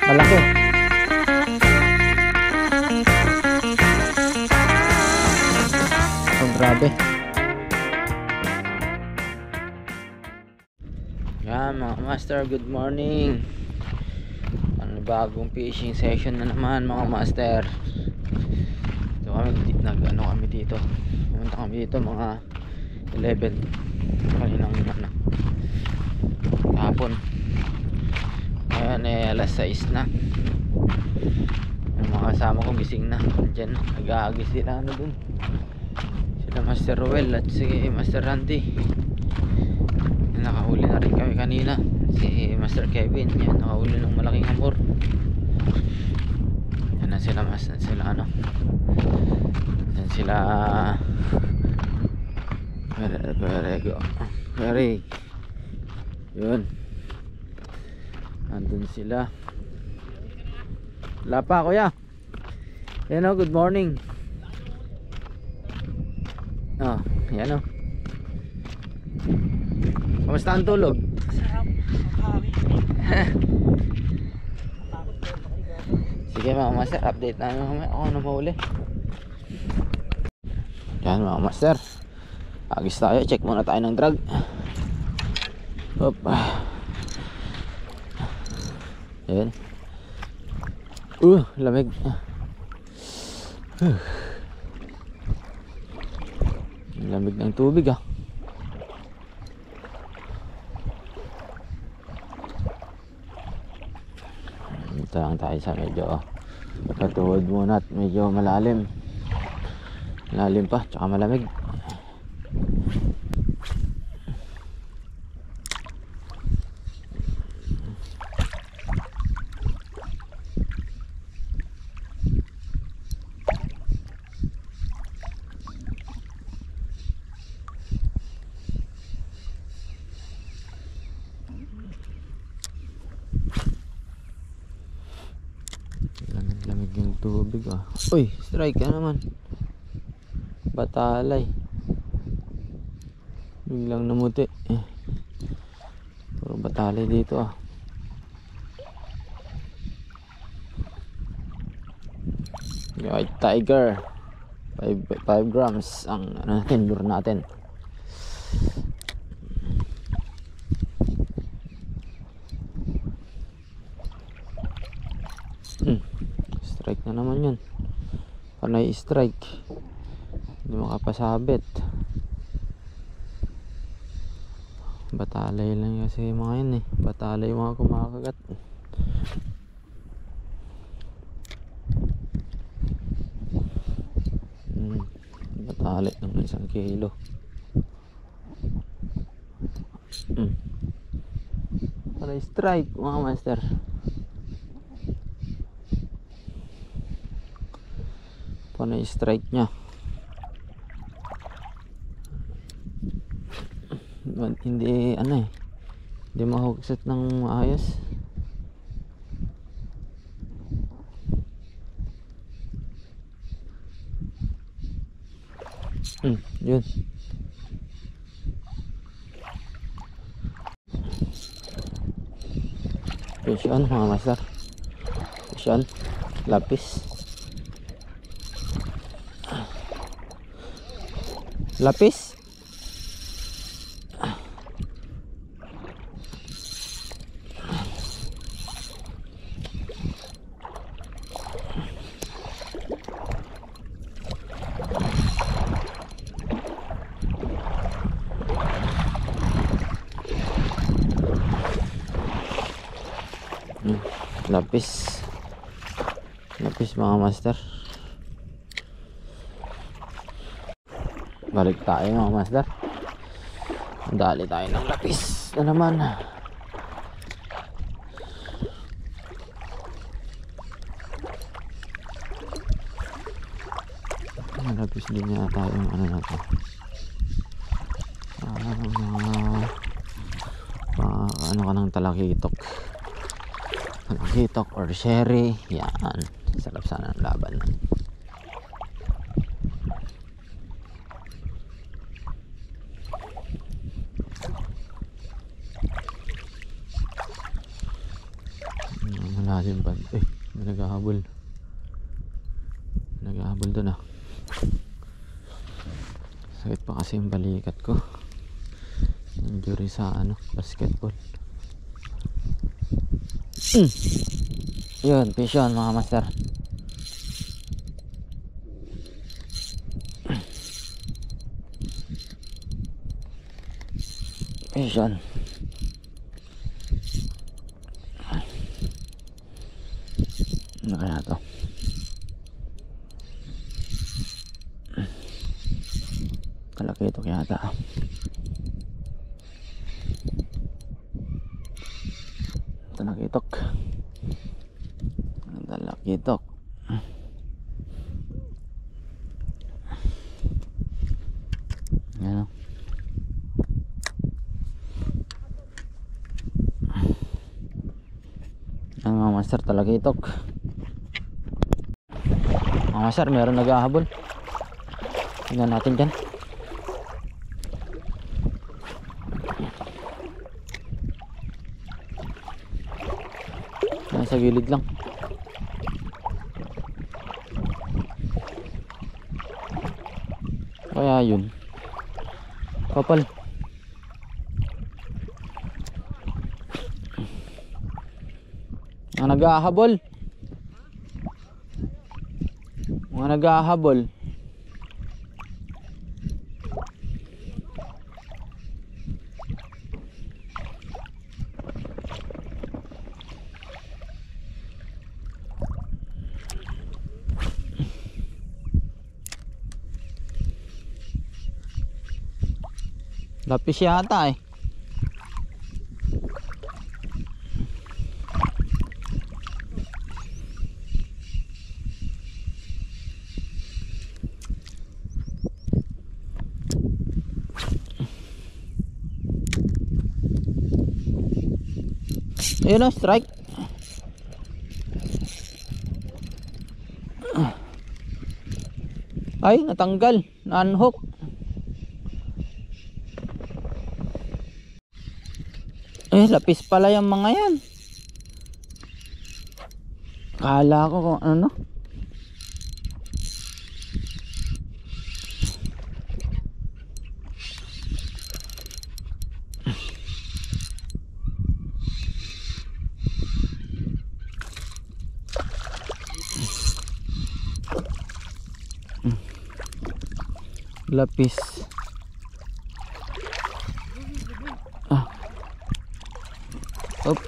Malaki. Oh, grabe. Yan mga master, good morning. Bagong fishing session na naman mga master. So kami kami dito. Pumunta kami dito mga 11 kaninang hapon. Ngayon alas 6 na. Yung mga kasama ko gising na. Diyan nag-aagis sila dun. Sila Master Ruel at si Master Randy. Nakahuli na rin kami kanina. Si Master Kevin, yan, nakahuli ng malaking amor. Yan na sila Very yun, andun sila. Wala pa kuya. Yan o, good morning. Oh, yan o. Kamusta ang tulog? Sige mga master, update namin kami ako na mahuli. Yan mga master, agis tayo, check muna tayo ng drag. Hop. Yan. Lamig. Lamig ng tubig ah. Dito lang tayo sa medyo patuhod muna at medyo malalim pa, tsaka malamig. Lamig yung tubig ah. Uy, strike ka naman. Batalay. Biglang namuti. Puro batalay dito ah. White tiger. 5 grams ang natin, lure natin. Strike na naman yun. Panay strike. Hindi makapasabit. Batalay lang kasi mga yun eh. Batalay yung mga kumakagat. Batalay ng 1 kilo. Panay strike mga master. Panay strike nya. Hindi hindi mahugset ng maayos. Yun. Fish on mga master. Fish on. Lapis. Lapis. Lapis mga master. Balik tayo mga master. Dali tayo ng lapis na naman. Lapis din yata yung ano natin. Ano ka ng talakitok or sherry. Yan, sarap sana ng laban. Malalim pa. May naghahabol. Naghahabol doon ah. Sakit pa kasi yung balikat ko. Injury sa basketball. Yun, fish yun mga master. Fish yun. Ano kaya to? Kalaki ito kaya ata. Talakitok. Talakitok. Yan o. Ang mga master, talakitok. Mga master, meron naghahabol. Tingnan natin dyan. Nasa gilid lang. Kaya yun. Kapal. Mga naghahabol. Mga naghahabol. Lapis yata eh. Ayun o, strike. Ay, natanggal. Na-unhook. Lapis pala yung mga yan. Kala ko kung ano. Lapis. Op.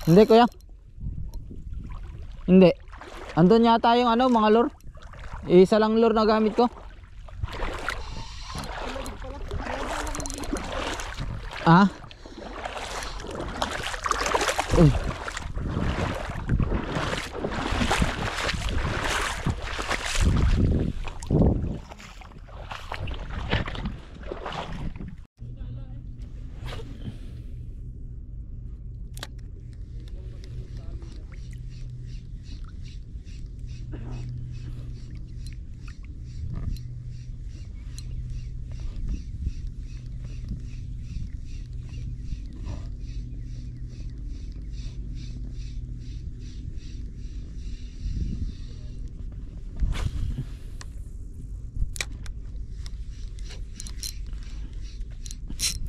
Hindi kuya. Hindi. Andun yata yung mga lure. Isa lang lure na gamit ko. Ah? Uy.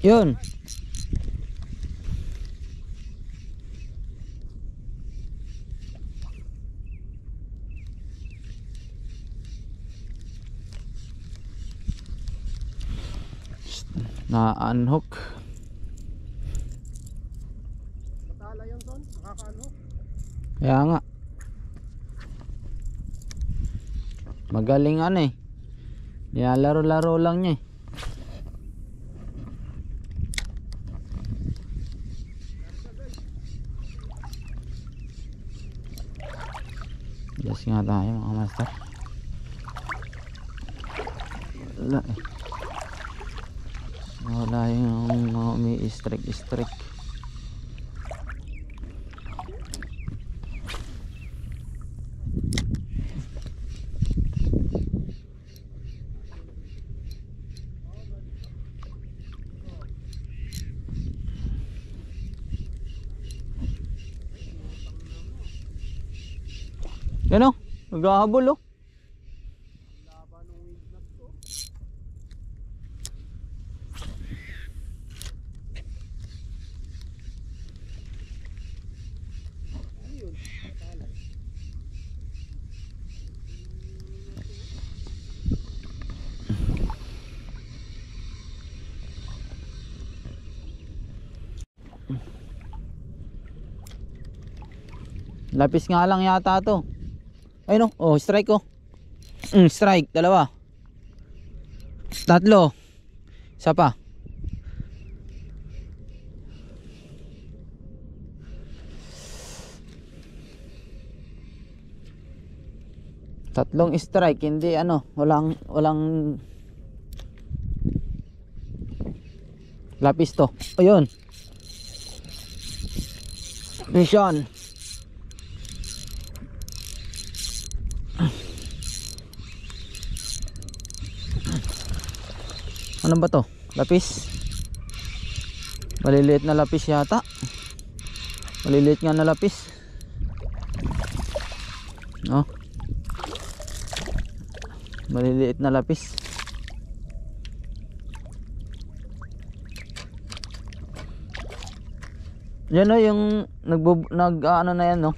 Yun. Na-unhook. Matala yan son, nakaka-unhook. Kaya nga. Magaling nilalaro-laro lang niya eh. Yes nga tayo mga master. Wala eh. Wala yung mga Strike. Yan o, naghahabol o. Lapis nga lang yata to. Ayun oh, strike oh. Strike, dalawa. Tatlo. Isa pa. Tatlong strike, hindi ano, walang lapis to. Ayun. Mission. Ano ba to? Lapis? Maliliit na lapis yata. Maliliit nga na lapis. Oh. Maliliit na lapis. Yan o yung ano na yan no.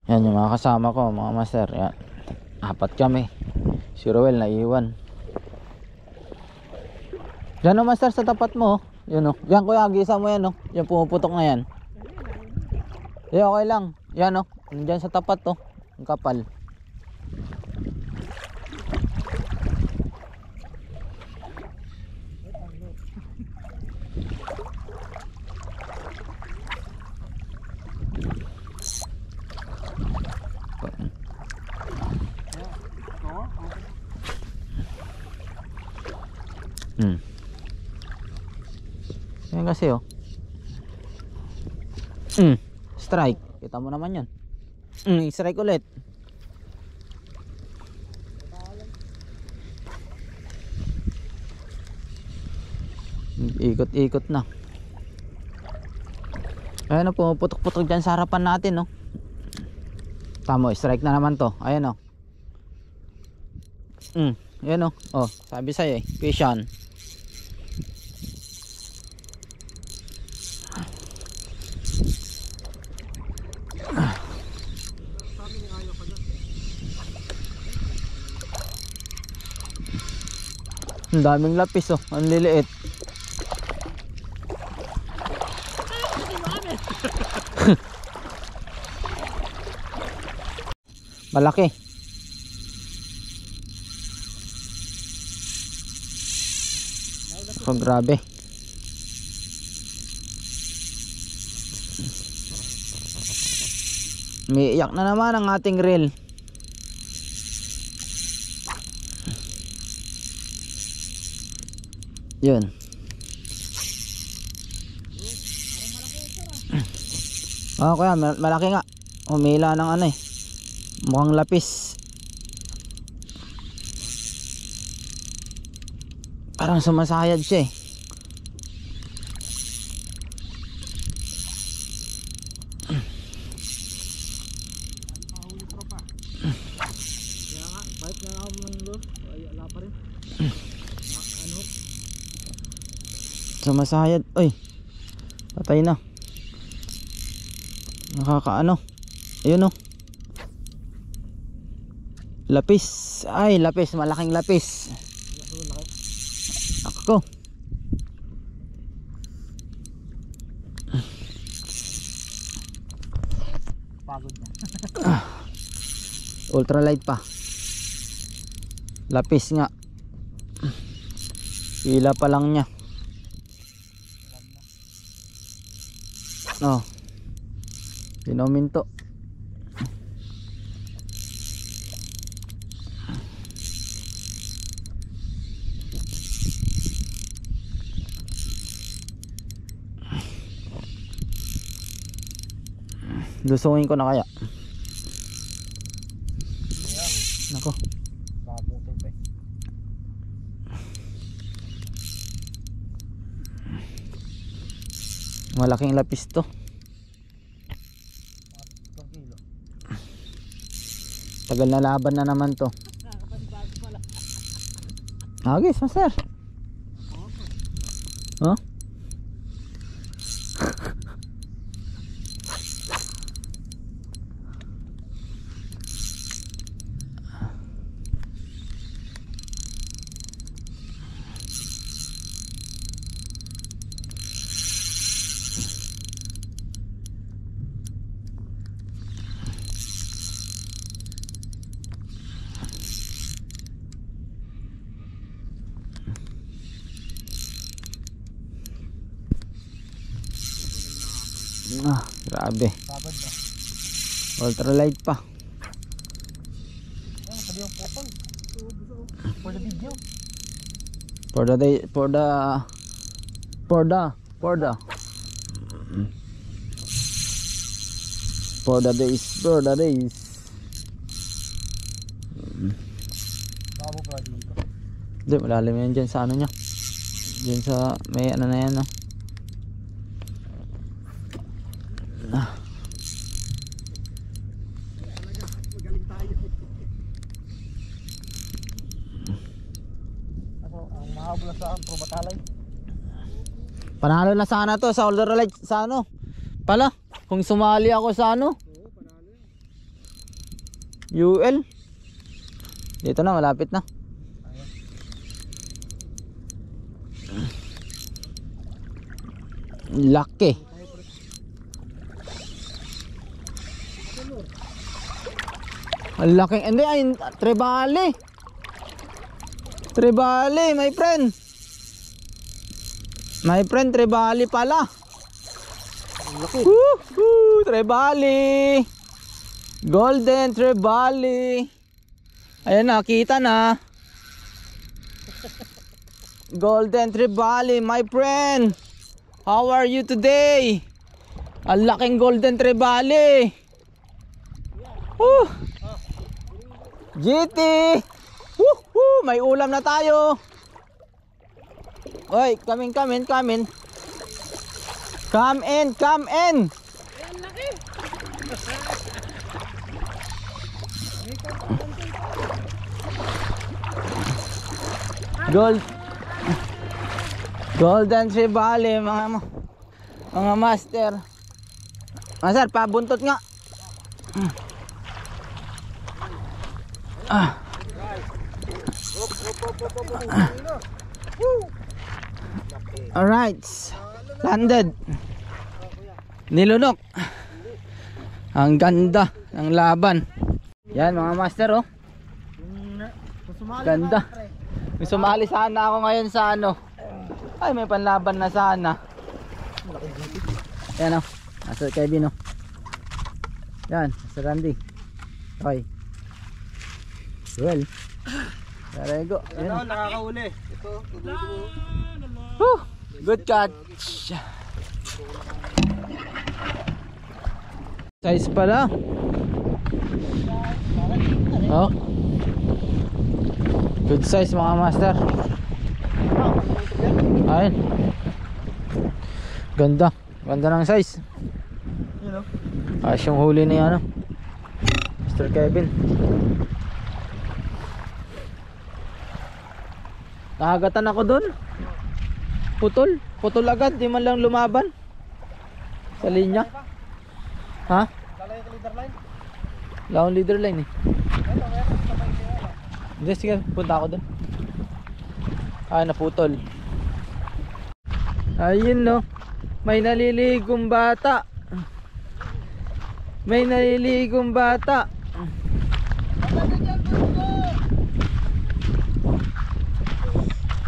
Yan yung mga kasama ko, mga master. Yan. 4 kami. Si Roel naiwan. Yan o master sa tapat mo. Yan o. Yan kuya, gisa mo yan o. Yan pumuputok na yan. Yan okay lang. Yan o. Diyan sa tapat o. Ang kapal. Yan kasi oh. Strike. Kita mo naman yun. Strike ulit. Ikot-ikot na. Ayan o, pumuputok-putok dyan sa harapan natin no. Tamo, strike na naman to. Ayan o. Ayan o. Oh, sabi sa'yo eh. Fission. Ang daming lapis oh, ang liliit. Malaki. Oh, grabe. May iyak na naman ang ating reel. Yun. Oh, kaya malaki nga. Umila ng ano eh. Mukhang lapis. Parang sumasayad siya eh. Sumasayad. Uy, patay na. Nakakaano. Ayun o. Lapis. Ay, lapis. Malaking lapis. Ako. Pagod na. Ultralight pa. Lapis nga. Pila pa lang niya. Oh. Dinominto. Lusungin ko na kaya. Nako. Paputol pa eh. Malaking lapis to. 1 kilo. Tagal na laban na naman to. Agis, master. Huh? Grabe. Babad ba? Ultralight pa. Yan, sabi yung putol. For the video. For the day, for the for the days. Babo pa dito. Hindi, malalim yan dyan sa ano nya. Dyan sa may ano na yan, no? Magaling tayo. Ako, ang mahabol sa pro batalay. Panalo na sana to sa ultralight sa ano. Pala, kung sumali ako sa ano, Oo, panalo yan. UL. Dito na, malapit na. Laki. Ang laking, hindi ay Trebali. Trebali, my friend. My friend, Trebali pala. Laki. Woohoo, Trebali. Golden Trebali. Ayan na, kita na. Golden Trebali, my friend. How are you today? Ang laking Golden Trebali. Woo! GT! Woohoo! May ulam na tayo. Oy, come in. Come in. Ayan, laki. Golden Trebali, mga master. Master, pabuntot nga. Alright, landed. Nilunok. Ang ganda ng laban. Yan mga master, oh. Ganda. May sumali sana ako ngayon sa ano. Ay, may panlaban na sana. Yan, oh. Nasa Kevin, oh. Yan, nasa Randy. Okay. Well, there you go. Ano, nakakauli. Ito, tuloy ko. Whew, good catch. Size pala. Oh. Good size mga master. Ayun. Ganda. Ganda ng size. Yun, oh. Ayos yung huli ni ano, Mr. Kevin. Nakagatan ako dun. Putol agad. Di man lang lumaban sa linya. Ha? Lalay ka leader line. Laon leader line eh. Ito, meron. Sabay siya. Hindi, sige, punta ako dun. Ay, naputol. Ayun, no. May naliligong bata.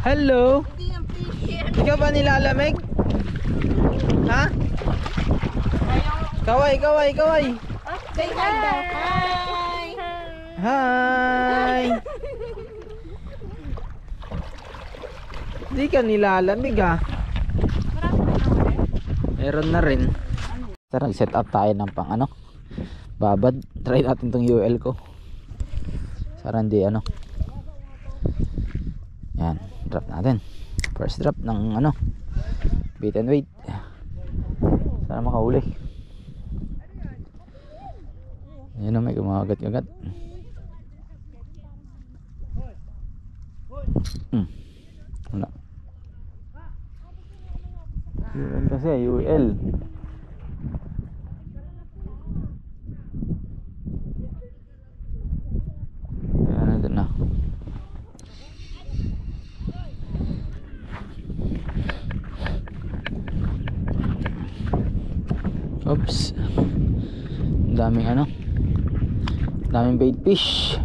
Hello. Ikaw ba nilalamig? Ha? Kaway, kaway, kaway. Say hi daw. Hi. Hi. Di ka nilalamig ah. Meron na rin. Tara, set up tayo ng pang ano. Babad. Try natin tong UL ko. Sara hindi ano. Yan, drop natin. First drop ng ano. Bait and wait. Sana makahuli. Yan na, may kumagat-kagat. Wala. UL kasi, UL. Yan, nandun na. Oops. Daming ano. Daming bait fish.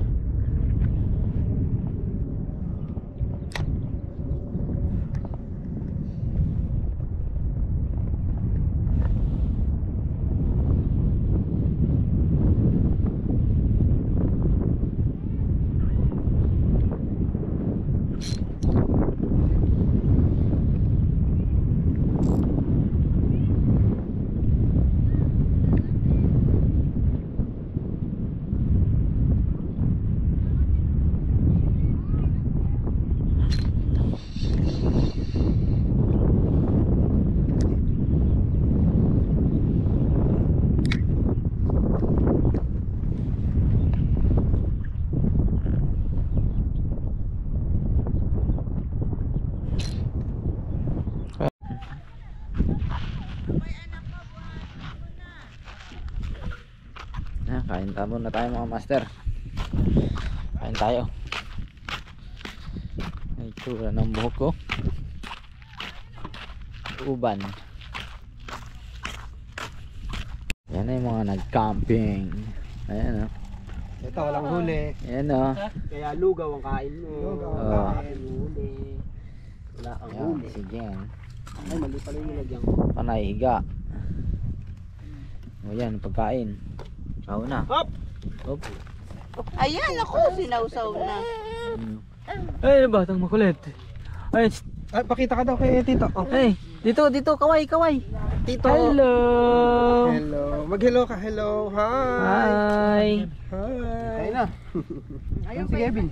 Kain tamo na tayo mga master. Kain tayo. Ay tura ng buhok ko. Uban. Yan na yung mga nag-camping. Ayan o. Ito, walang huli. Ayan o. Kaya lugaw ang kain mo. Lugaw ang kain. Huli. Wala ang Ayan, huli. si Jen. Ay, mali pala yung nilagyan ko. Panayhiga. O yan, pagkain. Ikaw na. Hop! Hop. Ayan ako, sinawsaw na. Ay, batang makulit. Ay, Ay, pakita ka daw kay Tito. Oh. ay, dito, kaway, kaway. Tito. Hello. Hello. Mag-hello ka. Hello. Hi. Hi. Hi. Ayun na. Ayun si Kevin.